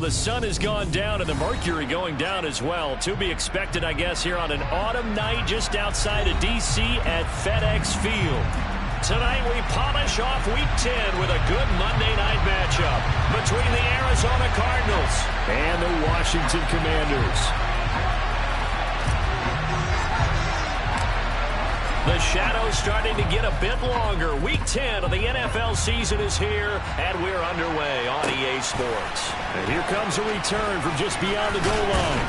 the sun has gone down and the mercury going down as well. To be expected, I guess, here on an autumn night just outside of D.C. at FedEx Field. Tonight we polish off Week 10 with a good Monday night matchup between the Arizona Cardinals and the Washington Commanders. The shadow's starting to get a bit longer. Week 10 of the NFL season is here, and we're underway on EA Sports. And here comes a return from just beyond the goal line.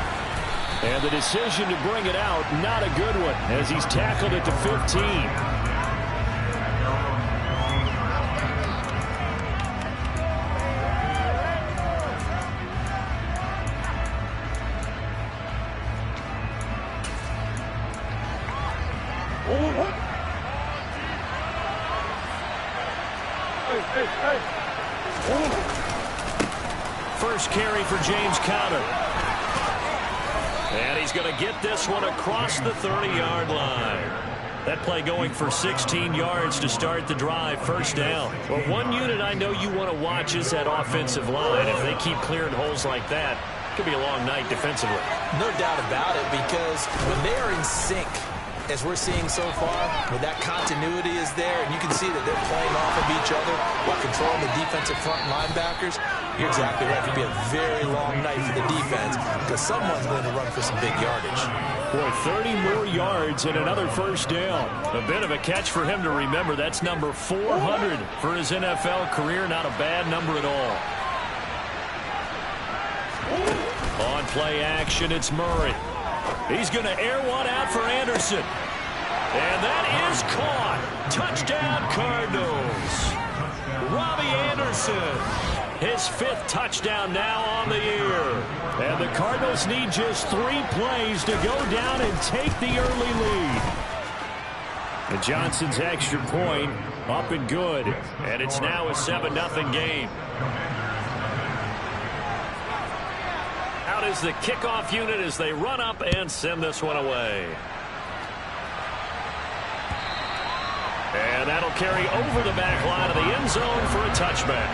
And the decision to bring it out, not a good one, as he's tackled at the 15. First carry for James Conner. And he's going to get this one across the 30-yard line. That play going for 16 yards to start the drive, first down. Well, one unit I know you want to watch is that offensive line. If they keep clearing holes like that, it could be a long night defensively. No doubt about it, because when they are in sync, as we're seeing so far, when that continuity is there, and you can see that they're playing off of each other while controlling the defensive front linebackers, you're exactly right. It could be a very long night for the defense because someone's going to run for some big yardage. Boy, 30 more yards and another first down. A bit of a catch for him to remember. That's number 400 for his NFL career. Not a bad number at all. On play action, it's Murray. He's going to air one out for Anderson. And that is caught. Touchdown, Cardinals. Robbie Anderson. His 5th touchdown now on the year. And the Cardinals need just 3 plays to go down and take the early lead. And Johnson's extra point up and good. And it's now a 7-0 game. Out is the kickoff unit as they run up and send this one away. And that'll carry over the back line of the end zone for a touchback.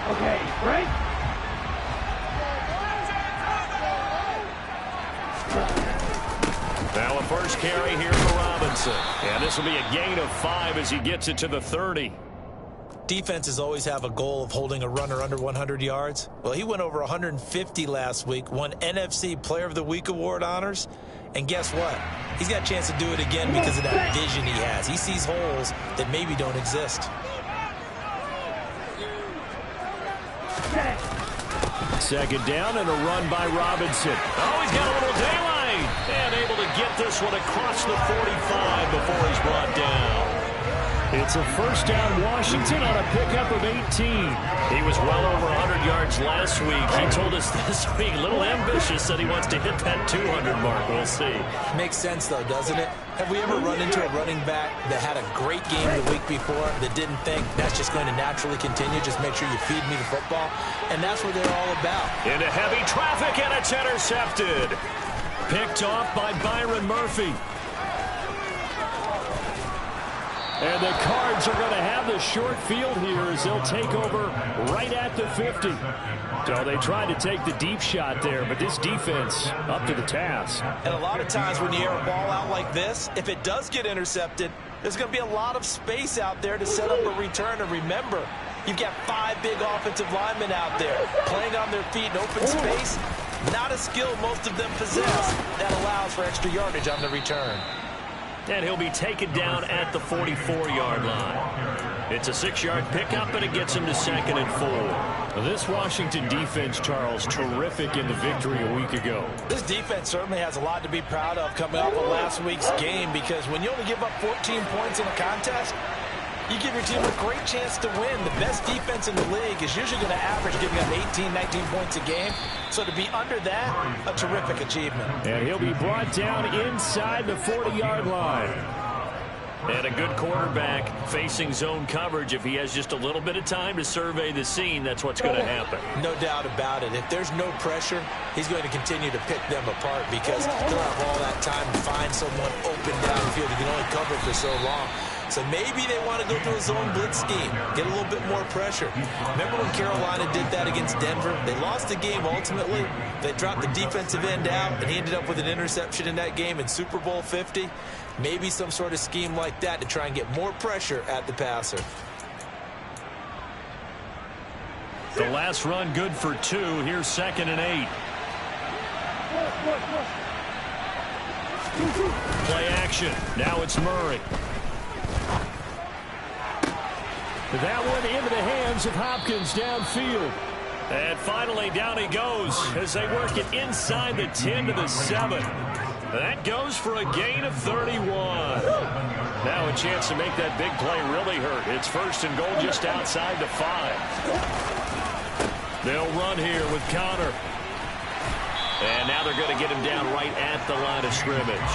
Okay, break. Now a first carry here for Robinson. And this will be a gain of 5 as he gets it to the 30. Defenses always have a goal of holding a runner under 100 yards. Well, he went over 150 last week, won NFC Player of the Week award honors. And guess what? He's got a chance to do it again because of that vision he has. He sees holes that maybe don't exist. Second down and a run by Robinson. Oh, he's got a little daylight. And able to get this one across the 45 before he's brought down. It's a first down Washington on a pickup of 18. He was well over 100 yards last week. He told us this week, a little ambitious, said he wants to hit that 200 mark. We'll see. Makes sense, though, doesn't it? Have we ever run into a running back that had a great game the week before that didn't think that's just going to naturally continue? Just make sure you feed me the football. And that's what they're all about. Into heavy traffic, and it's intercepted. Picked off by Byron Murphy. And the Cards are going to have the short field here as they'll take over right at the 50. So they tried to take the deep shot there, but this defense up to the task. And a lot of times when you air a ball out like this, if it does get intercepted, there's going to be a lot of space out there to set up a return. And remember, you've got 5 big offensive linemen out there playing on their feet in open space. Not a skill most of them possess that allows for extra yardage on the return. And he'll be taken down at the 44-yard line. It's a 6-yard pickup, and it gets him to 2nd and 4. This Washington defense, Charles, terrific in the victory a week ago. This defense certainly has a lot to be proud of coming off of last week's game, because when you only give up 14 points in a contest, you give your team a great chance to win. The best defense in the league is usually going to average giving up 18, 19 points a game. So to be under that, a terrific achievement. And he'll be brought down inside the 40-yard line. And a good quarterback facing zone coverage. If he has just a little bit of time to survey the scene, that's what's going to happen. No doubt about it. If there's no pressure, he's going to continue to pick them apart because he'll have all that time to find someone open downfield. He can only cover for so long. So maybe they want to go to a zone blitz scheme, get a little bit more pressure. Remember when Carolina did that against Denver? They lost the game ultimately. They dropped the defensive end out, and he ended up with an interception in that game in Super Bowl 50. Maybe some sort of scheme like that to try and get more pressure at the passer. The last run good for 2. Here's 2nd and 8. Play action. Now it's Murray. That one into the hands of Hopkins downfield. And finally down he goes as they work it inside the 10 to the 7. That goes for a gain of 31. Now a chance to make that big play really hurt. It's 1st and goal just outside the 5. They'll run here with Connor. And now they're going to get him down right at the line of scrimmage.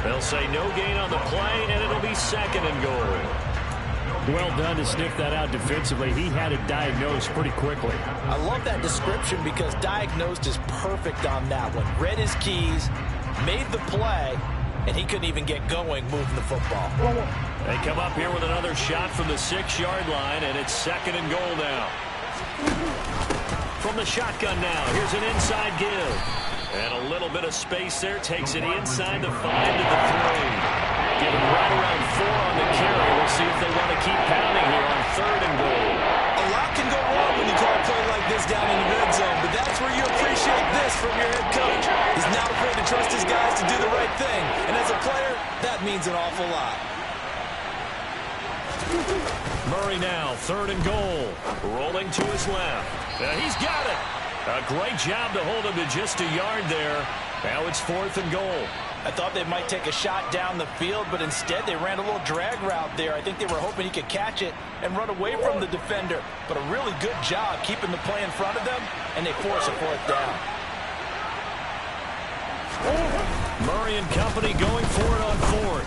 They'll say no gain on the play, and it'll be 2nd and goal. Well done to sniff that out defensively. He had it diagnosed pretty quickly. I love that description because diagnosed is perfect on that one. Read his keys, made the play, and he couldn't even get going moving the football. They come up here with another shot from the 6-yard line, and it's 2nd and goal now. From the shotgun now, here's an inside give. And a little bit of space there, takes it inside the 5 to the 3. Given right around 4 on the carry. We'll see if they want to keep pounding here on 3rd and goal. A lot can go wrong when you call a play like this down in the red zone, but that's where you appreciate this from your head coach. He's not afraid to trust his guys to do the right thing, and as a player, that means an awful lot. Murray now, 3rd and goal. Rolling to his left. He's got it. A great job to hold him to just a yard there. Now it's 4th and goal. I thought they might take a shot down the field, but instead they ran a little drag route there. I think they were hoping he could catch it and run away from the defender. But a really good job keeping the play in front of them, and they force a 4th down. Murray and company going for it on 4th.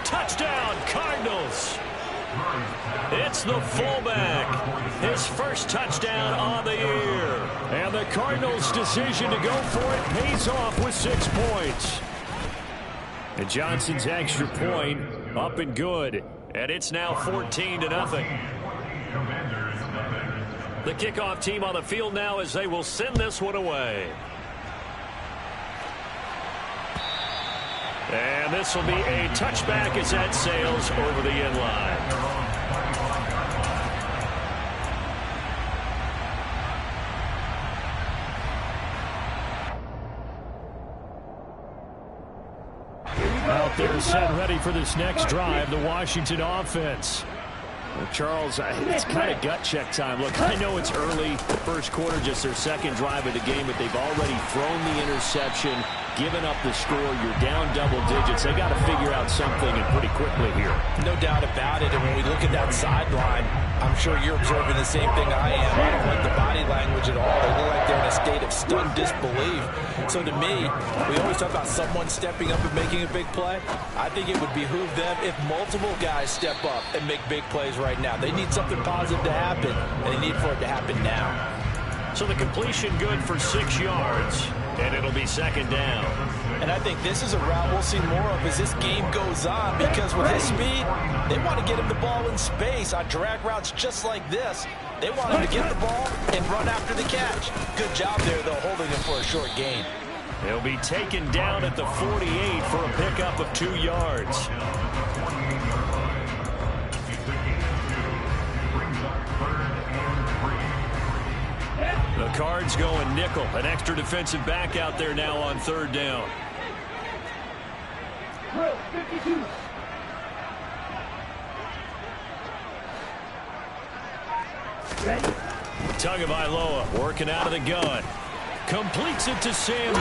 Touchdown, Cardinals. It's the fullback. His first touchdown on the year. And the Cardinals' decision to go for it pays off with 6 points. And Johnson's extra point up and good. And it's now 14-0. The kickoff team on the field now as they will send this one away. And this will be a touchback as that sails over the end line. Out there set ready for this next drive, the Washington offense. Well, Charles, it's kind of gut check time. Look, I know it's early, first quarter, just their 2nd drive of the game, but they've already thrown the interception, given up the score. You're down double digits. They got to figure out something, and pretty quickly here. No doubt about it. And when we look at that sideline, I'm sure you're observing the same thing I am. I don't like the body language at all. They look like they're in a state of stunned disbelief. So to me, we always talk about someone stepping up and making a big play. I think it would behoove them if multiple guys step up and make big plays right now. They need something positive to happen, and they need for it to happen now. So the completion good for 6 yards, and it'll be 2nd down. And I think this is a route we'll see more of as this game goes on, because with his speed, they want to get him the ball in space on drag routes just like this. They want him to get the ball and run after the catch. Good job there, though, holding him for a short gain. He'll be taken down at the 48 for a pickup of 2 yards. The Cards going nickel. An extra defensive back out there now on 3rd down. Tagovailoa working out of the gun. Completes it to Samuel.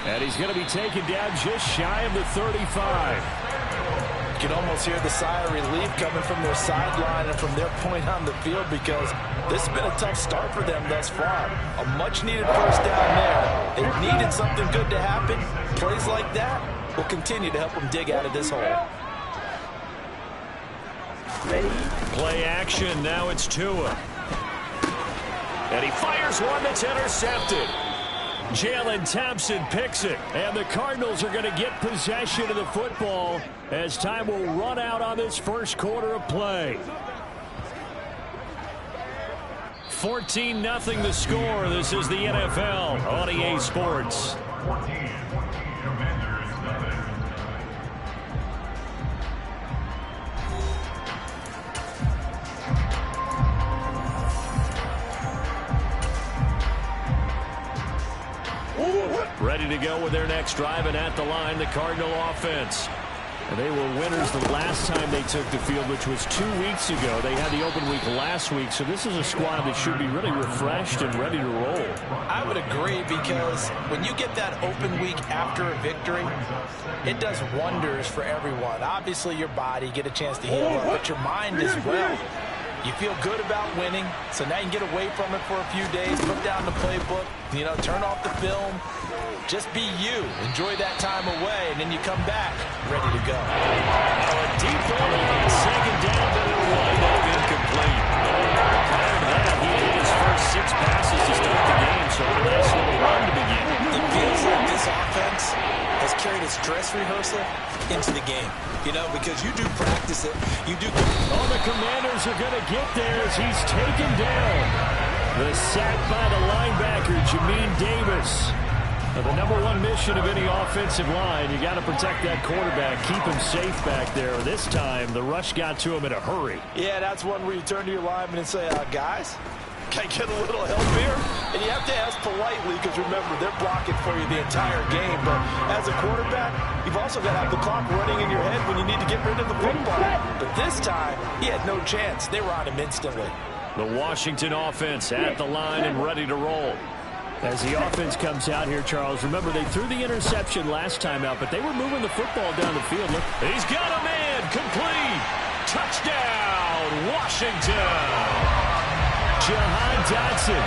And he's going to be taken down just shy of the 35. You can almost hear the sigh of relief coming from their sideline and from their point on the field, because this has been a tough start for them thus far. A much-needed first down there. They needed something good to happen. Plays like that will continue to help them dig out of this hole. Play action. Now it's Tua. And he fires one that's intercepted. Jalen Thompson picks it. And the Cardinals are going to get possession of the football as time will run out on this first quarter of play. 14-0 the score. This is the NFL on EA Sports. Ready to go with their next drive, and at the line, the Cardinal offense. And they were winners the last time they took the field, which was 2 weeks ago. They had the open week last week, so this is a squad that should be really refreshed and ready to roll. I would agree, because when you get that open week after a victory, it does wonders for everyone. Obviously, your body, get a chance to heal up, but your mind as well. You feel good about winning, so now you can get away from it for a few days, put down the playbook, turn off the film. Just be you. Enjoy that time away, and then you come back ready to go. A deep ball on second down, but it'll wind up incomplete. Prior to that, he hit his first 6 passes to start the game, so a nice little run to begin. It feels like this offense has carried its dress rehearsal into the game. Because you do practice it. You do. Oh, the Commanders are going to get there as he's taken down. The sack by the linebacker, Jamin Davis. Now, the #1 mission of any offensive line, you got to protect that quarterback, keep him safe back there. This time, the rush got to him in a hurry. Yeah, that's one where you turn to your lineman and say, guys, can I get a little help here? And you have to ask politely, because remember, they're blocking for you the entire game. But as a quarterback, you've also got to have the clock running in your head when you need to get rid of the football. But this time, he had no chance. They were on him instantly. The Washington offense at the line and ready to roll. As the offense comes out here, Charles, remember they threw the interception last time out, but they were moving the football down the field. Look, he's got a man, complete, touchdown, Washington. Jahan Dotson,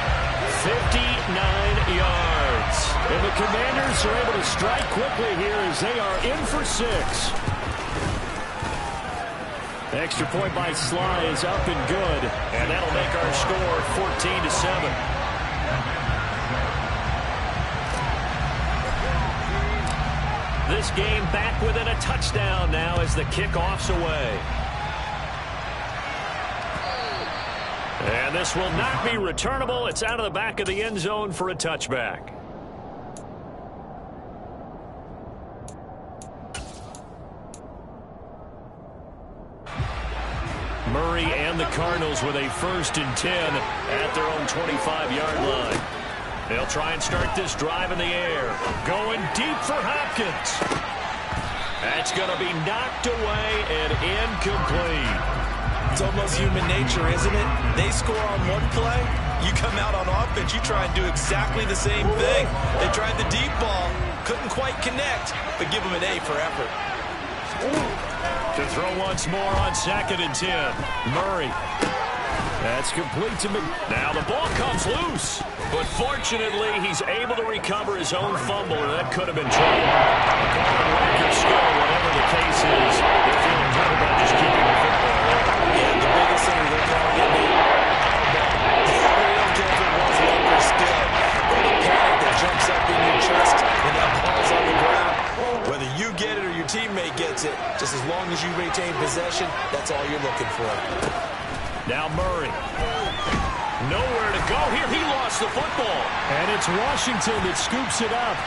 59 yards. And the Commanders are able to strike quickly here as they are in for 6. The extra point by Sly is up and good, and that'll make our score 14-7. This game back within a touchdown now as the kickoff's away. And this will not be returnable. It's out of the back of the end zone for a touchback. Murray and the Cardinals with a 1st and 10 at their own 25-yard line. They'll try and start this drive in the air. Going deep for Hopkins. That's going to be knocked away and incomplete. It's almost human nature, isn't it? They score on one play. You come out on offense, you try and do exactly the same thing. They tried the deep ball. Couldn't quite connect, but give them an A for effort. To throw once more on 2nd and 10. Murray. That's complete to now the ball comes loose. But fortunately, he's able to recover his own fumble, and that could have been trouble. A call on lack of skill, whatever the case is, they're feeling good about just keeping the football. Yeah, the biggest thing they're calling it, they don't care if it was luck or skill, or the panic that jumps up in your chest when that ball's on the ground. Whether you get it or your teammate gets it, just as long as you maintain possession, that's all you're looking for. Now Murray. Nowhere to go here. He lost the football. And it's Washington that scoops it up.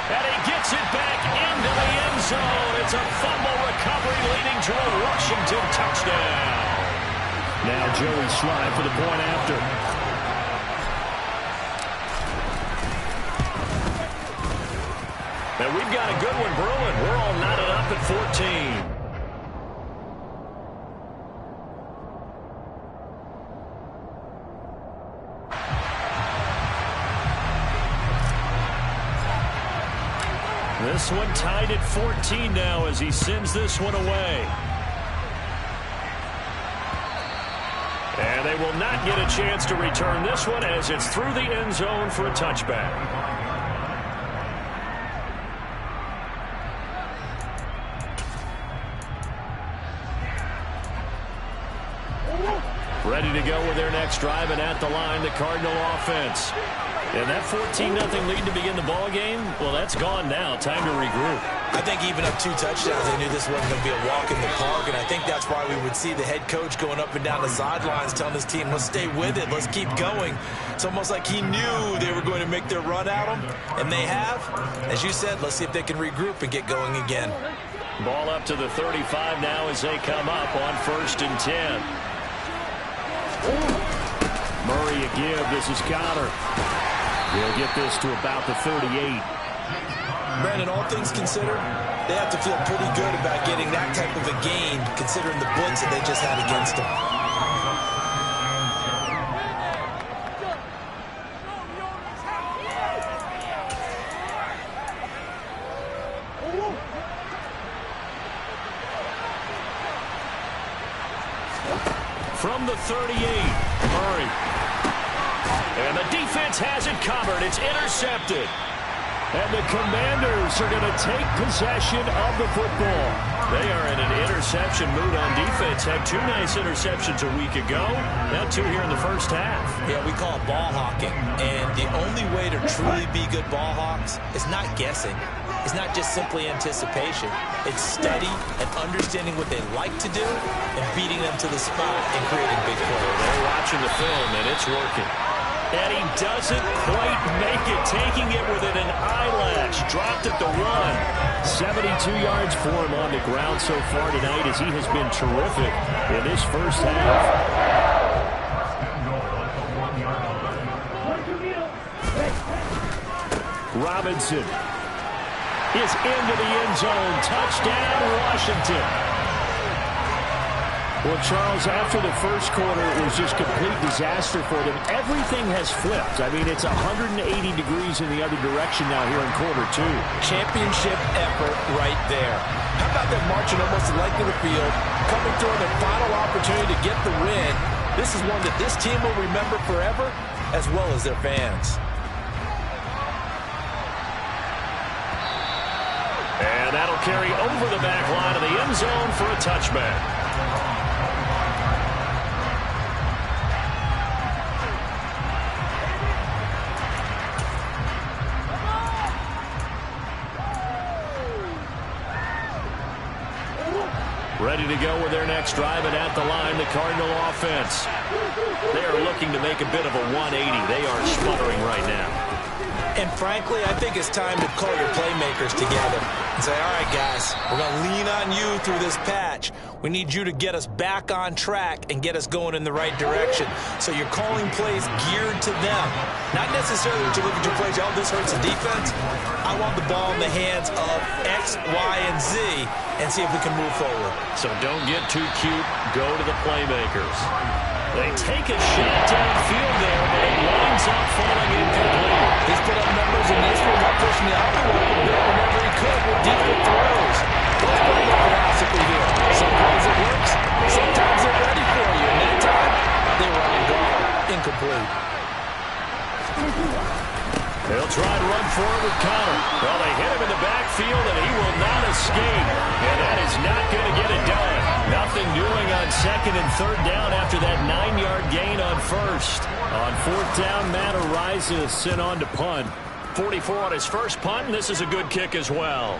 And he gets it back into the end zone. It's a fumble recovery leading to a Washington touchdown. Now Joey Sly for the point after. And we've got a good one brewing. We're all knotted up at 14. This one tied at 14 now as he sends this one away. And they will not get a chance to return this one as it's through the end zone for a touchback. Ready to go with their next drive, and at the line, the Cardinal offense. And that 14-0 lead to begin the ball game, well, that's gone now. Time to regroup. I think even up 2 touchdowns, they knew this wasn't going to be a walk in the park, and I think that's why we would see the head coach going up and down the sidelines telling his team, let's stay with it, let's keep going. It's almost like he knew they were going to make their run at him, and they have. As you said, let's see if they can regroup and get going again. Ball up to the 35 now as they come up on 1st and 10. Murray a give. This is Connor. He'll get this to about the 38. Brandon, all things considered, they have to feel pretty good about getting that type of a gain, considering the blitz that they just had against them. From the 38, Murray. And the defense has it covered. It's intercepted. And the Commanders are going to take possession of the football. They are in an interception mood on defense. Had 2 nice interceptions a week ago. Now 2 here in the first half. Yeah, we call it ball hawking. And the only way to truly be good ball hawks is not guessing. It's not just simply anticipation. It's study and understanding what they like to do and beating them to the spot and creating big plays. They're watching the film, and it's working. And he doesn't quite make it, taking it within an eyelash. Dropped at the 1. 72 yards for him on the ground so far tonight, as he has been terrific in this first half. Robinson is into the end zone. Touchdown, Washington. Well, Charles, after the first quarter, it was just complete disaster for them. Everything has flipped. I mean, it's 180 degrees in the other direction now here in quarter 2. Championship effort right there. How about them marching almost the length of the field, coming through their final opportunity to get the win? This is one that this team will remember forever, as well as their fans. And that'll carry over the back line of the end zone for a touchback. Ready to go with their next drive, and at the line, the Cardinal offense. They are looking to make a bit of a 180. They are sputtering right now. And frankly, I think it's time to call your playmakers together and say, all right, guys, we're going to lean on you through this patch. We need you to get us back on track and get us going in the right direction. So you're calling plays geared to them. Not necessarily that you look at your plays, oh, this hurts the defense. I want the ball in the hands of X, Y, and Z and see if we can move forward. So don't get too cute. Go to the playmakers. They take a shot downfield there, but it winds up falling incomplete. He's put up numbers in this one, not pushing the envelope a bit whenever he could with deeper throws. Let's put a look at philosophy here. Sometimes it works, sometimes they're ready for you. And that time, they were on guard. Incomplete. They'll try to run forward with Connor. Well, they hit him in the backfield, and he will not escape. And that is not going to get it done. Nothing doing on 2nd and 3rd down after that 9-yard gain on 1st. On 4th down, Matt Araiza sent on to punt. 44 on his first punt, and this is a good kick as well.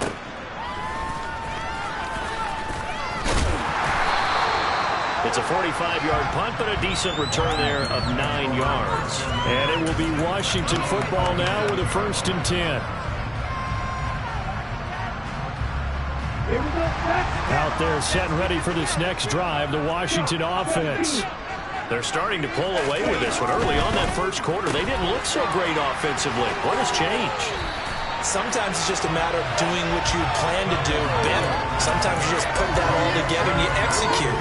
It's a 45-yard punt, but a decent return there of 9 yards. And it will be Washington football now with a 1st and 10. Out there set and ready for this next drive, the Washington offense. They're starting to pull away with this one. Early on that first quarter, they didn't look so great offensively. What has changed? Sometimes it's just a matter of doing what you plan to do better. Sometimes you just put that all together and you execute.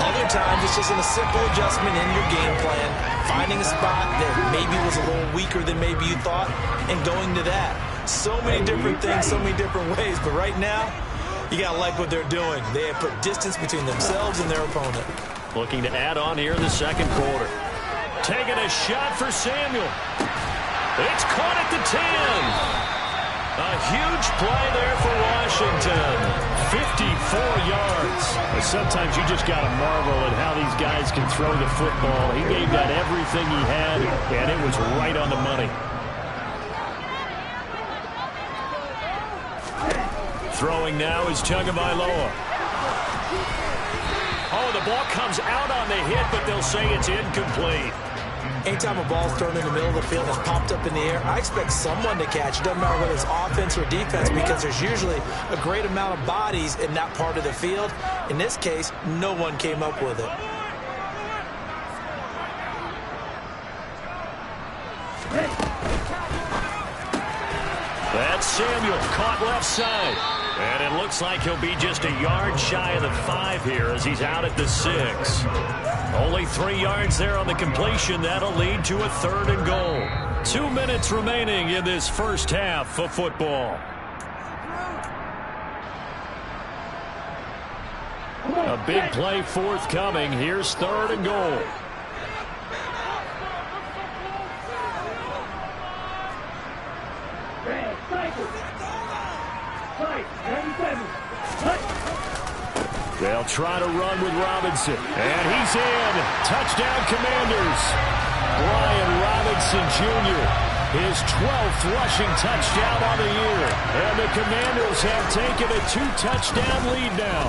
Other times it's just a simple adjustment in your game plan, finding a spot that maybe was a little weaker than maybe you thought, and going to that. So many different things, so many different ways, but right now, you got to like what they're doing. They have put distance between themselves and their opponent. Looking to add on here in the second quarter. Taking a shot for Samuel. It's caught at the 10. A huge play there for Washington. 54 yards. Sometimes you just got to marvel at how these guys can throw the football. He gave that everything he had, and it was right on the money. Throwing now is Tagovailoa. Oh, the ball comes out on the hit, but they'll say it's incomplete. Anytime a ball's thrown in the middle of the field and popped up in the air, I expect someone to catch. It doesn't matter whether it's offense or defense, because there's usually a great amount of bodies in that part of the field. In this case, no one came up with it. That's Samuel, caught left side. And it looks like he'll be just a yard shy of the 5 here as he's out at the 6. Only 3 yards there on the completion. That'll lead to a 3rd and goal. 2 minutes remaining in this first half of football. A big play forthcoming. Here's 3rd and goal. They'll try to run with Robinson. And he's in. Touchdown, Commanders. Brian Robinson Jr., his 12th rushing touchdown on the year. And the Commanders have taken a 2-touchdown lead now.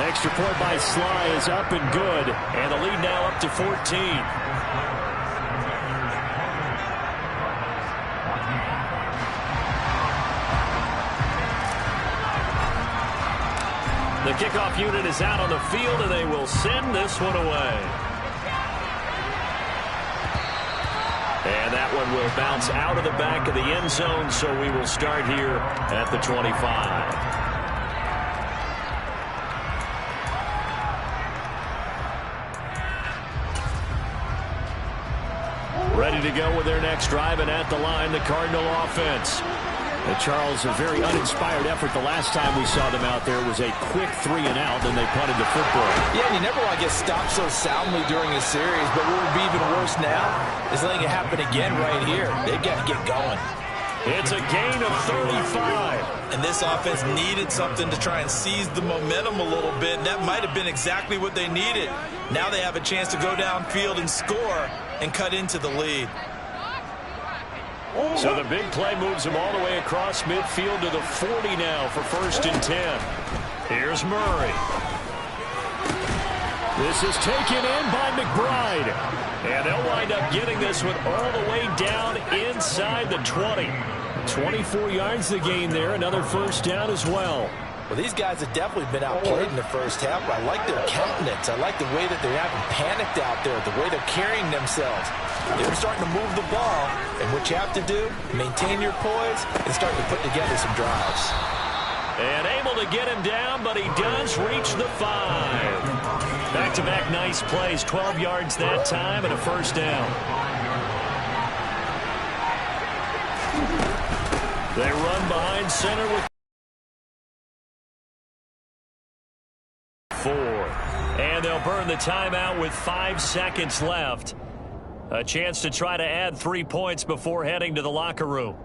Extra point by Sly is up and good. And the lead now up to 14. The kickoff unit is out on the field, and they will send this one away. And that one will bounce out of the back of the end zone, so we will start here at the 25. Ready to go with their next drive, and at the line, the Cardinal offense. Charles, a very uninspired effort. The last time we saw them out there was a quick 3 and out, and they punted the football. Yeah, and you never want to get stopped so soundly during a series, but what would be even worse now is letting it happen again right here. They've got to get going. It's a gain of 35. And this offense needed something to try and seize the momentum a little bit, and that might have been exactly what they needed. Now they have a chance to go downfield and score and cut into the lead. So the big play moves them all the way across midfield to the 40 now for 1st and 10. Here's Murray. This is taken in by McBride. And they'll wind up getting this one all the way down inside the 20. 24 yards the gain there. Another 1st down as well. Well, these guys have definitely been outplayed in the first half, but I like their countenance. I like the way that they're having panicked out there, the way they're carrying themselves. They're starting to move the ball, and what you have to do, maintain your poise and start to put together some drives. And able to get him down, but he does reach the 5. Back-to-back nice plays, 12 yards that time and a 1st down. They run behind center with 4. And they'll burn the timeout with 5 seconds left. A chance to try to add 3 points before heading to the locker room.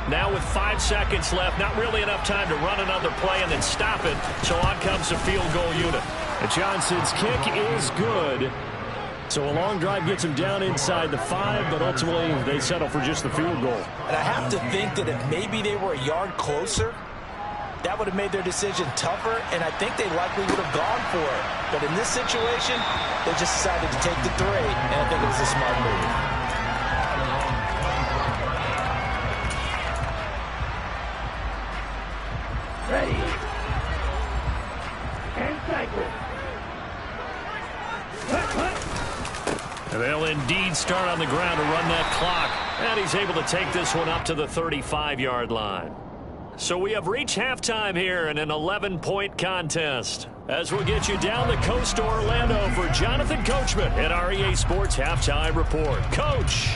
Now with 5 seconds left, not really enough time to run another play and then stop it. So on comes the field goal unit. And Johnson's kick is good. So a long drive gets him down inside the 5, but ultimately they settle for just the field goal. And I have to think that if maybe they were a yard closer, that would have made their decision tougher, and I think they likely would have gone for it. But in this situation, they just decided to take the 3, and I think it was a smart move. Ready. And cycle. And they'll indeed start on the ground to run that clock. And he's able to take this one up to the 35-yard line. So we have reached halftime here in an 11-point contest. As we'll get you down the coast to Orlando for Jonathan Coachman at our EA Sports Halftime Report. Coach.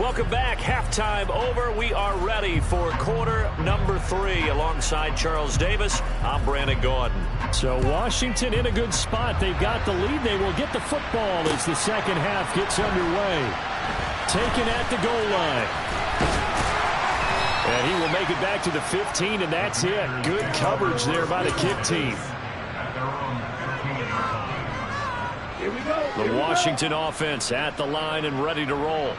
Welcome back. Halftime over. We are ready for quarter number 3. Alongside Charles Davis, I'm Brandon Gordon. So Washington in a good spot. They've got the lead. They will get the football as the second half gets underway. Taken at the goal line. And he will make it back to the 15, and that's it. Good coverage there by the kick team. The Washington offense at the line and ready to roll.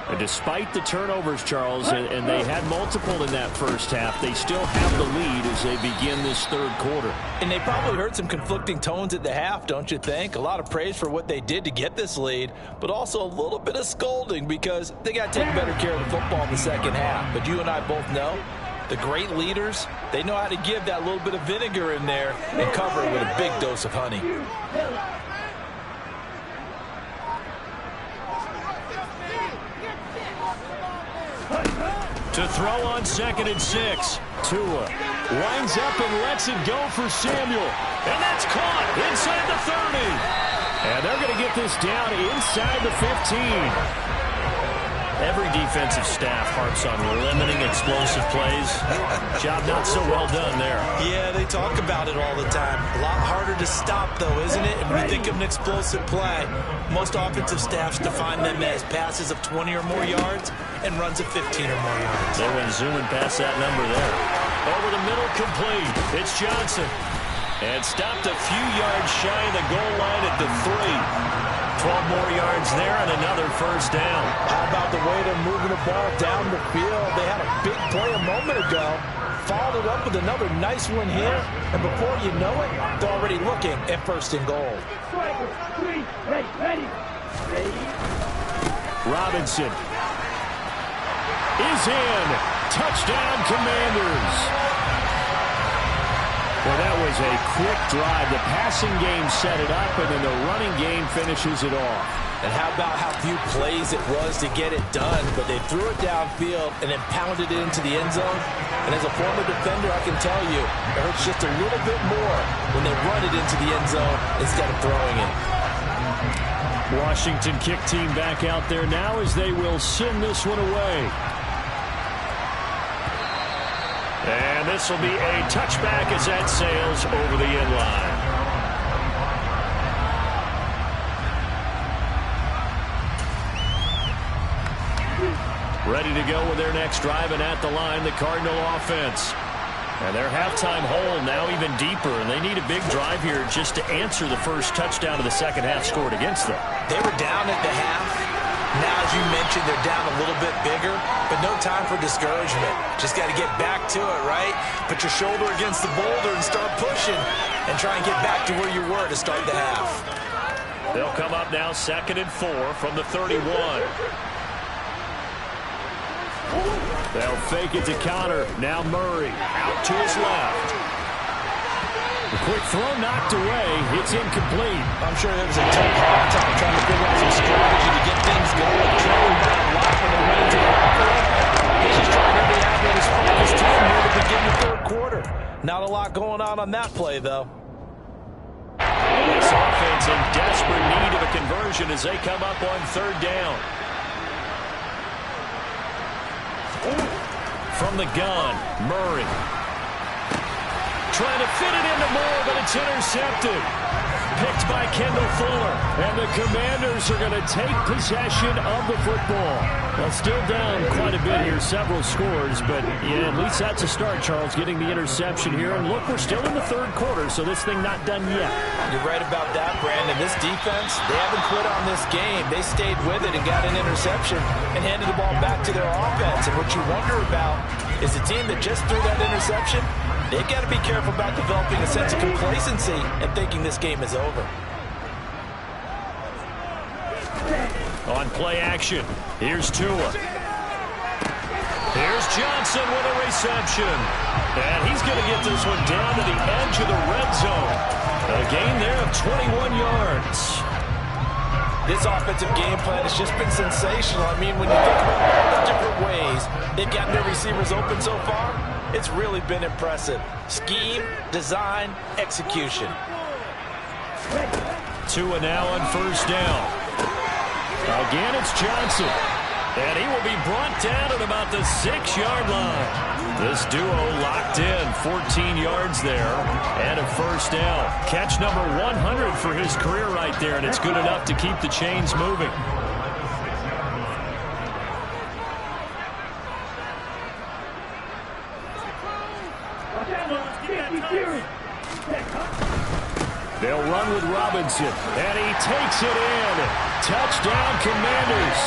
And despite the turnovers, Charles, and they had multiple in that first half, they still have the lead as they begin this third quarter. And they probably heard some conflicting tones at the half, don't you think? A lot of praise for what they did to get this lead, but also a little bit of scolding because they got to take better care of the football in the second half. But you and I both know the great leaders, they know how to give that little bit of vinegar in there and cover it with a big dose of honey. To throw on 2nd and 6. Tua winds up and lets it go for Samuel. And that's caught inside the 30. And they're going to get this down inside the 15. Every defensive staff harps on limiting explosive plays. Job not so well done there. Yeah, they talk about it all the time. A lot harder to stop, though, isn't it? And when you think of an explosive play, most offensive staffs define them as passes of 20 or more yards and runs of 15 or more yards. They went zooming past that number there. Over the middle, complete. It's Johnson. And stopped a few yards shy of the goal line at the 3. 12 more yards there and another first down. How about the way they're moving the ball down the field? They had a big play a moment ago. Followed up with another nice one here. And before you know it, they're already looking at 1st and goal. Robinson is in. Touchdown, Commanders. Well, that was a quick drive. The passing game set it up, and then the running game finishes it off. And how about how few plays it was to get it done, but they threw it downfield and then pounded it into the end zone. And as a former defender, I can tell you, it hurts just a little bit more when they run it into the end zone instead of throwing it. Washington kick team back out there now as they will send this one away. And this will be a touchback as that sails over the end line. Ready to go with their next drive, and at the line, the Cardinal offense. And their halftime hole now even deeper, and they need a big drive here just to answer the first touchdown of the second half scored against them. They were down at the half. Now, as you mentioned, they're down a little bit bigger, but no time for discouragement. Just got to get back to it, right? Put your shoulder against the boulder and start pushing and try and get back to where you were to start the half. They'll come up now 2nd and 4 from the 31. They'll fake it to counter. Now Murray out to his left. The quick throw knocked away. It's incomplete. I'm sure there was a tough hard time trying to figure out some strategy to get things going. Trailing by a lot when they went into the half. He's just trying every avenue to spark his team here to begin the third quarter. Not a lot going on that play, though. This offense in desperate need of a conversion as they come up on 3rd down. From the gun, Murray. Trying to fit it into Moore, but it's intercepted. Picked by Kendall Fuller. And the Commanders are going to take possession of the football. Well, still down quite a bit here, several scores, but yeah, at least that's a start, Charles, getting the interception here. And look, we're still in the third quarter, so this thing not done yet. You're right about that, Brandon. This defense, they haven't quit on this game. They stayed with it and got an interception and handed the ball back to their offense. And what you wonder about is the team that just threw that interception, they've got to be careful about developing a sense of complacency and thinking this game is over. On play action, here's Tua. Here's Johnson with a reception. And he's going to get this one down to the edge of the red zone. A gain there of 21 yards. This offensive game plan has just been sensational. I mean, when you think about all the different ways they've gotten their receivers open so far, it's really been impressive. Scheme, design, execution. Tua now on 1st down. Again, it's Johnson. And he will be brought down at about the 6-yard line. This duo locked in, 14 yards there, and a first down. Catch number 100 for his career right there, and it's good enough to keep the chains moving. They'll run with Robinson, and he takes it in. Touchdown, Commanders.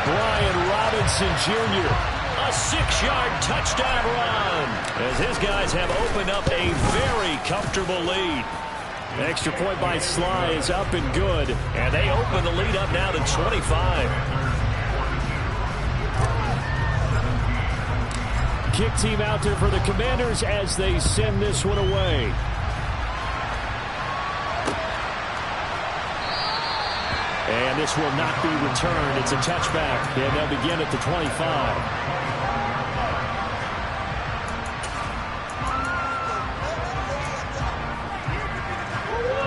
Brian Robinson Jr., a 6-yard touchdown run, as his guys have opened up a very comfortable lead. Extra point by Sly is up and good, and they open the lead up now to 25. Kick team out there for the Commanders as they send this one away. And this will not be returned. It's a touchback, and they'll begin at the 25.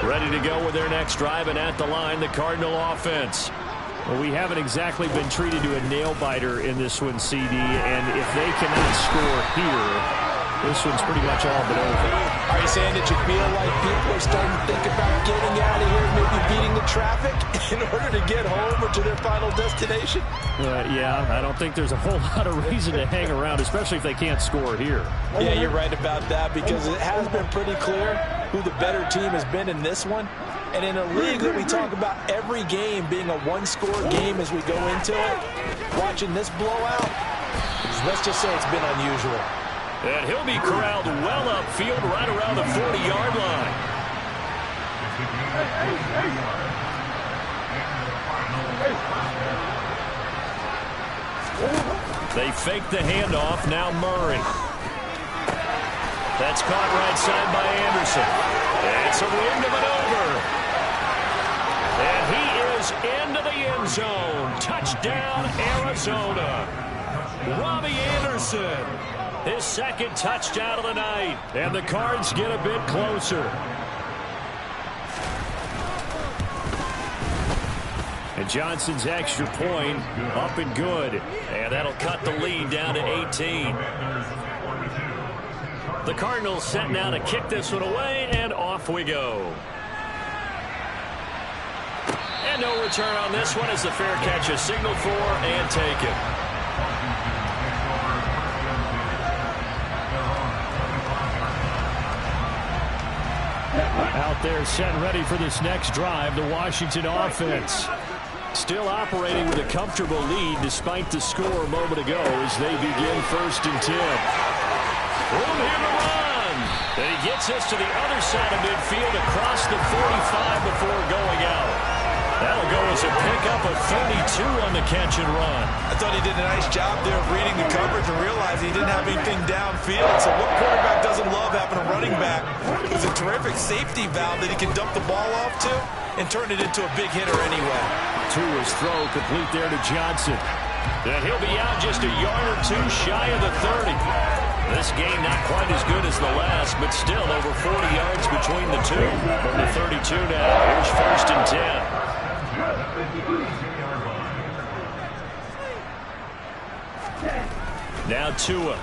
Ready to go with their next drive, and at the line, the Cardinal offense. Well, we haven't exactly been treated to a nail-biter in this one, CD, and if they cannot score here, this one's pretty much all but over. Are you saying that you feel like people are starting to think about getting out of here, maybe beating the traffic in order to get home or to their final destination? Yeah, I don't think there's a whole lot of reason to hang around, especially if they can't score here. Yeah, you're right about that, because it has been pretty clear who the better team has been in this one. And in a league that we talk about every game being a one-score game as we go into it, watching this blowout, let's just say it's been unusual. And he'll be corralled well upfield right around the 40-yard line. They fake the handoff. Now Murray. That's caught right side by Anderson. It's a ring to maneuver. And he is into the end zone. Touchdown, Arizona. Robbie Anderson. His second touchdown of the night. And the Cards get a bit closer. And Johnson's extra point up and good. And that'll cut the lead down to 18. The Cardinals set now to kick this one away, and off we go. And no return on this one as the fair catch is signaled for and taken. Out there set and ready for this next drive, the Washington offense. Still operating with a comfortable lead despite the score a moment ago as they begin 1st and 10. Room here to run. And he gets us to the other side of midfield across the 45 before going out. That'll go as a pickup of 32 on the catch and run. I thought he did a nice job there of reading the coverage and realizing he didn't have anything downfield. So what quarterback doesn't love having a running back who's a terrific safety valve that he can dump the ball off to and turn it into a big hitter anyway. Tua's throw complete there to Johnson. And he'll be out just a yard or two shy of the 30. This game not quite as good as the last, but still over 40 yards between the two. From the 32 now, here's 1st and 10. Now Tua.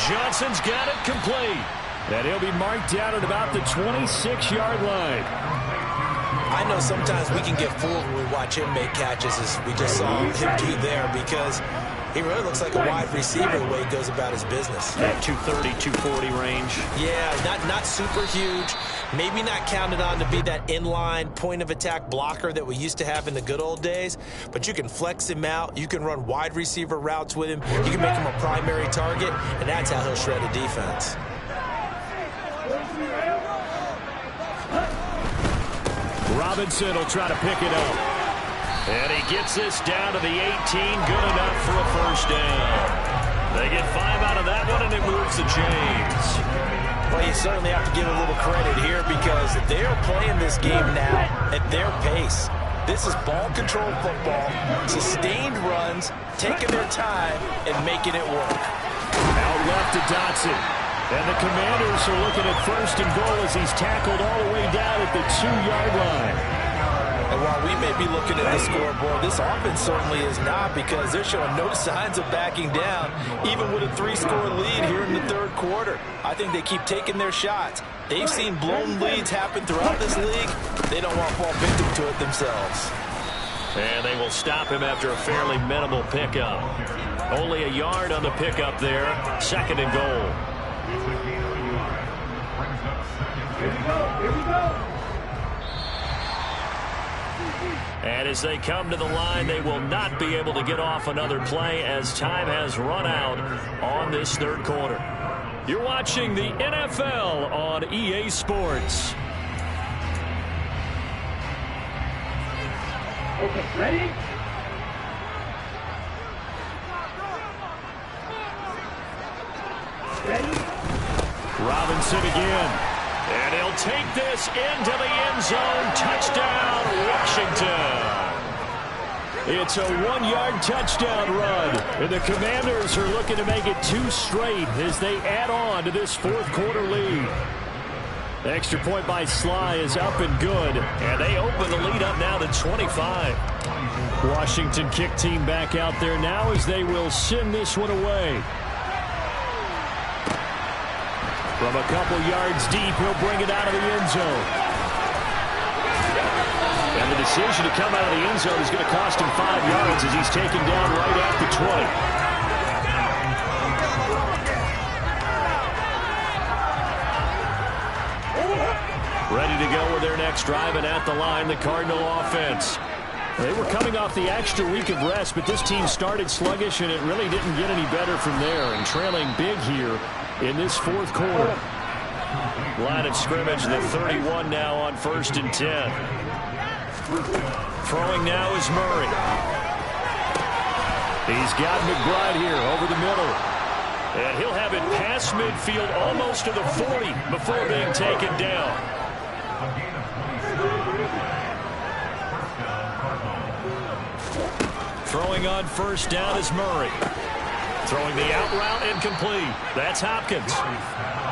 Johnson's got it complete. And he'll be marked down at about the 26-yard line. I know sometimes we can get fooled when we watch him make catches, as we just saw him do there, because he really looks like a wide receiver the way he goes about his business. That 230, 240 range. Yeah, not super huge. Maybe not counted on to be that inline point-of-attack blocker that we used to have in the good old days, but you can flex him out. You can run wide receiver routes with him. You can make him a primary target, and that's how he'll shred a defense. Robinson will try to pick it up. And he gets this down to the 18. Good enough for a first down. They get 5 out of that one, and it moves the chains. Well, you certainly have to give a little credit here because they're playing this game now at their pace. This is ball control football, sustained runs, taking their time, and making it work. Out left to Dotson. And the Commanders are looking at 1st and goal as he's tackled all the way down at the 2-yard line. And And while we may be looking at the scoreboard, this offense certainly is not, because they're showing no signs of backing down, even with a 3-score lead here in the third quarter. I think they keep taking their shots. They've seen blown leads happen throughout this league. They don't want to fall victim to it themselves. And they will stop him after a fairly minimal pickup. Only a yard on the pickup there. 2nd and goal. Here we go. Here we go. And as they come to the line, they will not be able to get off another play as time has run out on this third quarter. You're watching the NFL on EA Sports. Okay, ready? Ready? Robinson again. And he'll take this into the end zone. Touchdown, Washington. It's a 1-yard touchdown run. And the Commanders are looking to make it 2 straight as they add on to this fourth quarter lead. The extra point by Sly is up and good. And they open the lead up now to 25. Washington kick team back out there now as they will send this one away. From a couple yards deep, he'll bring it out of the end zone. And the decision to come out of the end zone is going to cost him 5 yards as he's taken down right at the 20. Ready to go with their next drive, and at the line, the Cardinal offense. They were coming off the extra week of rest, but this team started sluggish, and it really didn't get any better from there. And trailing big here in this fourth quarter. Line of scrimmage, the 31 now on 1st and 10. Throwing now is Murray. He's got McBride here over the middle. And he'll have it past midfield almost to the 40 before being taken down. Throwing on 1st down is Murray. Throwing the out route incomplete. That's Hopkins.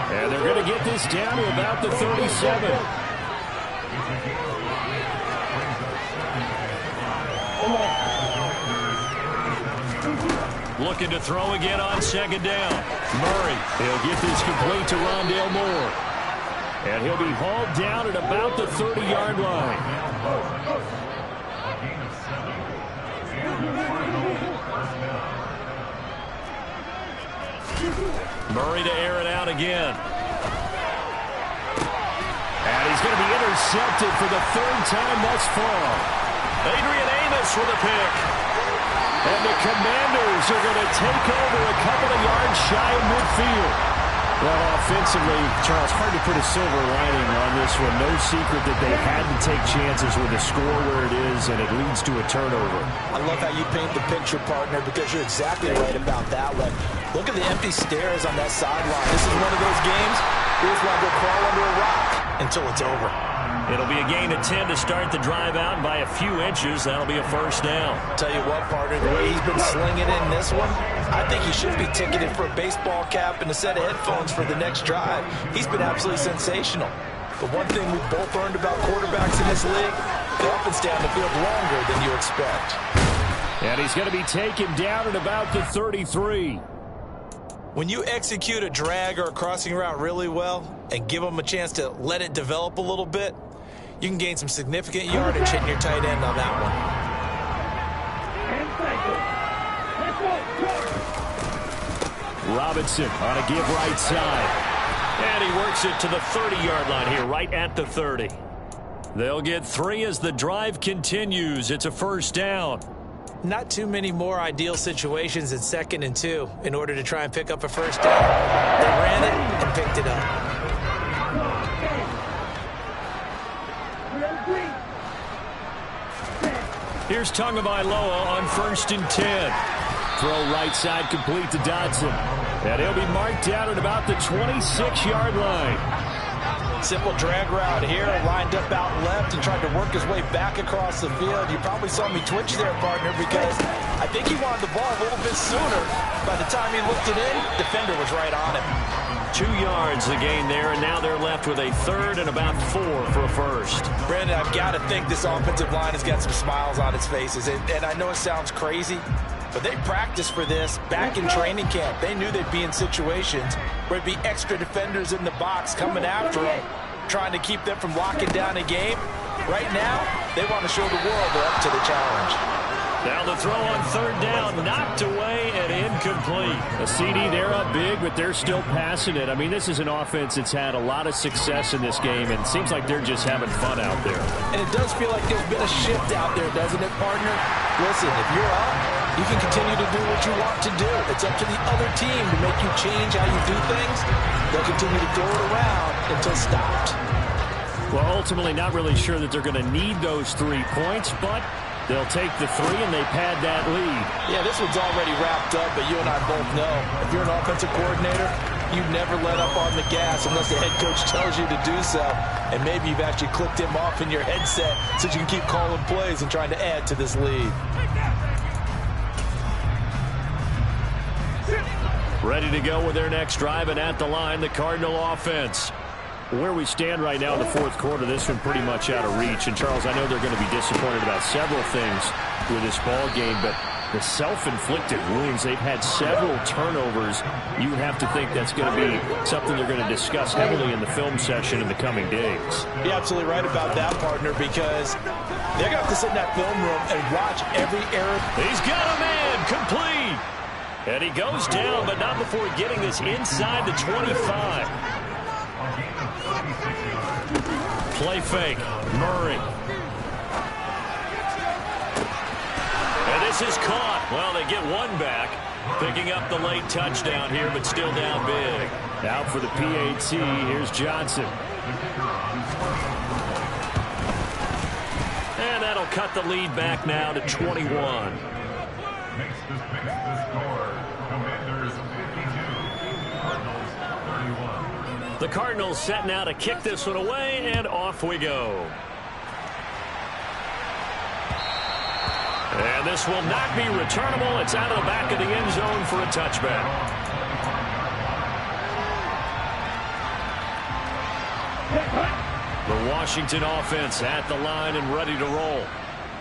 And they're going to get this down to about the 37. Looking to throw again on 2nd down. Murray, he'll get this complete to Rondale Moore. And he'll be hauled down at about the 30-yard line. Murray to air it out again. And he's going to be intercepted for the 3rd time thus far. Adrian Amos with a pick. And the Commanders are going to take over a couple of yards shy of midfield. Well, offensively, Charles, hard to put a silver lining on this one. No secret that they had to take chances with the score where it is, and it leads to a turnover. I love how you paint the picture, partner, because you're exactly right about that one. Look at the empty stares on that sideline. This is one of those games, here's why go crawl under a rock until it's over. It'll be a gain of 10 to start the drive out, and by a few inches, that'll be a 1st down. Tell you what, partner, the way he's been slinging in this one, I think he should be ticketed for a baseball cap and a set of headphones for the next drive. He's been absolutely sensational. But one thing we've both learned about quarterbacks in this league, they often stay on the field longer than you expect. And he's going to be taken down at about the 33. When you execute a drag or a crossing route really well and give them a chance to let it develop a little bit, you can gain some significant yardage hitting your tight end on that one. Robinson on a give right side. And he works it to the 30-yard line here, right at the 30. They'll get 3 as the drive continues. It's a 1st down. Not too many more ideal situations in 2nd and 2 in order to try and pick up a 1st down. They ran it and picked it up. Here's Tagovailoa on 1st and 10. Throw right side complete to Dodson. And he'll be marked down at about the 26-yard line. Simple drag route here, lined up out left and tried to work his way back across the field. You probably saw me twitch there, partner, because I think he wanted the ball a little bit sooner. By the time he looked it in, defender was right on him. 2 yards the gain there, and now they're left with a third and about 4 for a first. Brandon, I've got to think this offensive line has got some smiles on its faces. And I know it sounds crazy, but they practiced for this back in training camp. They knew they'd be in situations where it'd be extra defenders in the box coming after them, trying to keep them from locking down a game. Right now, they want to show the world they're up to the challenge. Now the throw on third down, knocked away and incomplete. A CD, they're up big, but they're still passing it. I mean, this is an offense that's had a lot of success in this game, and it seems like they're just having fun out there. And it does feel like there's been a shift out there, doesn't it, partner? Listen, if you're up, you can continue to do what you want to do. It's up to the other team to make you change how you do things. They'll continue to throw it around until stopped. Well, ultimately, not really sure that they're going to need those 3 points, but they'll take the 3 and they pad that lead. Yeah, this one's already wrapped up, but you and I both know if you're an offensive coordinator, you never let up on the gas unless the head coach tells you to do so. And maybe you've actually clicked him off in your headset so you can keep calling plays and trying to add to this lead. Ready to go with their next drive, and at the line, the Cardinal offense. Where we stand right now in the fourth quarter, this one pretty much out of reach. And, Charles, I know they're going to be disappointed about several things with this ball game, but the self-inflicted wounds, they've had several turnovers. You have to think that's going to be something they're going to discuss heavily in the film session in the coming days. You're absolutely right about that, partner, because they're going to have to sit in that film room and watch every error. He's got a man, complete. And he goes down, but not before getting this inside the 25. Play fake, Murray. And this is caught. Well, they get one back, picking up the late touchdown here, but still down big. Out for the PAT, here's Johnson. And that'll cut the lead back now to 21. The Cardinals set now to kick this one away, and off we go. And this will not be returnable. It's out of the back of the end zone for a touchback. The Washington offense at the line and ready to roll.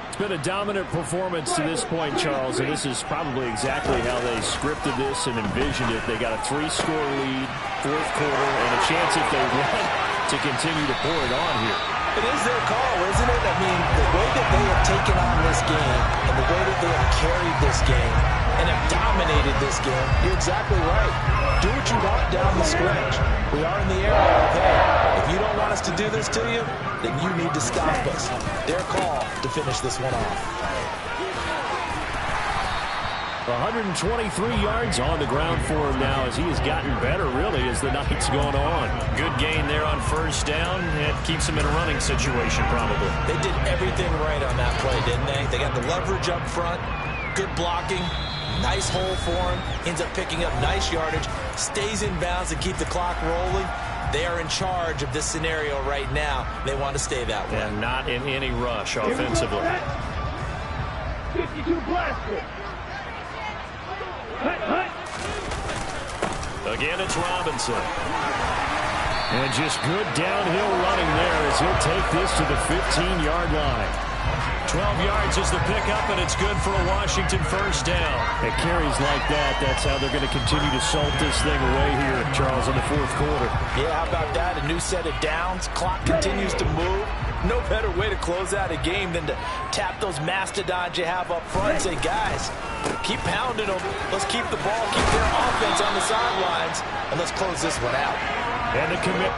It's been a dominant performance to this point, Charles, and this is probably exactly how they scripted this and envisioned it. They got a 3-score lead, fourth quarter, and a chance if they win to continue to pour it on here. It is their call, isn't it? I mean, the way that they have taken on this game and the way that they have carried this game and have dominated this game, you're exactly right. Do what you want down the stretch. We are in the era of, hey, if you don't want us to do this to you, then you need to stop us. Their call to finish this one off. 123 yards on the ground for him now as he has gotten better, really, as the night's going on. Good gain there on first down. It keeps him in a running situation, probably. They did everything right on that play, didn't they? They got the leverage up front, good blocking, nice hole for him, ends up picking up nice yardage, stays in bounds to keep the clock rolling. They are in charge of this scenario right now. They want to stay that way. And not in any rush offensively. 52 blaster. Again, it's Robinson. And just good downhill running there as he'll take this to the 15-yard line. 12 yards is the pickup, and it's good for a Washington first down. It carries like that. That's how they're going to continue to salt this thing away here, Charles, in the fourth quarter. Yeah, how about that? A new set of downs. Clock continues to move. No better way to close out a game than to tap those mastodons you have up front and say, guys, keep pounding them. Let's keep the ball, keep their offense on the sidelines, and let's close this one out. And the commit.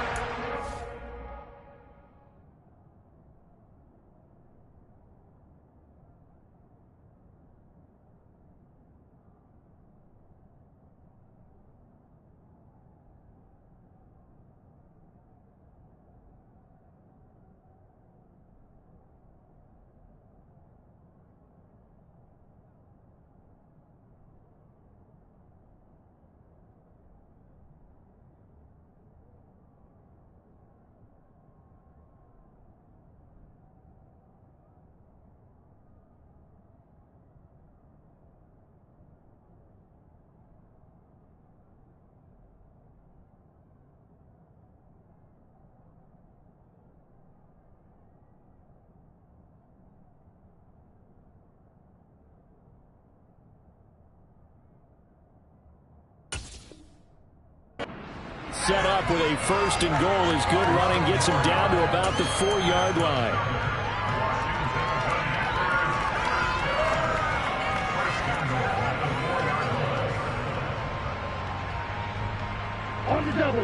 set up with a 1st and goal. His good running gets him down to about the 4-yard line. On the double.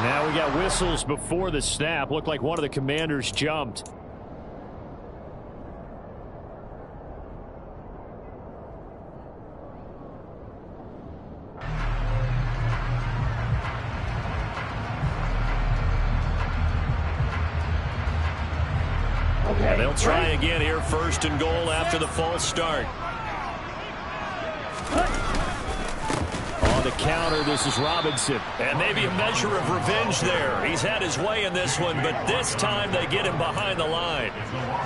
Now we got whistles before the snap. Looked like one of the Commanders jumped. And they'll try again here, 1st and goal after the false start. On the counter, this is Robinson. And maybe a measure of revenge there. He's had his way in this one, but this time they get him behind the line.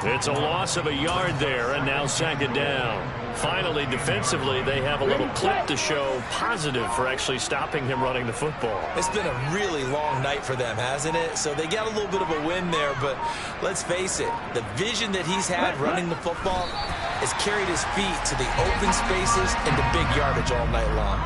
It's a loss of a yard there, and now 2nd down. Finally, defensively, they have a little clip to show positive for actually stopping him running the football. It's been a really long night for them, hasn't it? So they got a little bit of a win there, but let's face it, the vision that he's had running the football has carried his feet to the open spaces and the big yardage all night long.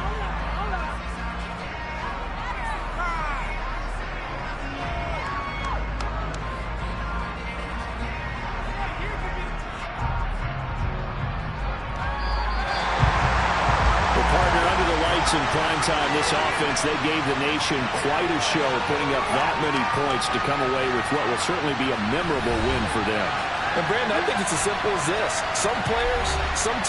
In prime time, this offense, they gave the nation quite a show, putting up that many points to come away with what will certainly be a memorable win for them. And Brandon, I think it's as simple as this. Some players, some teams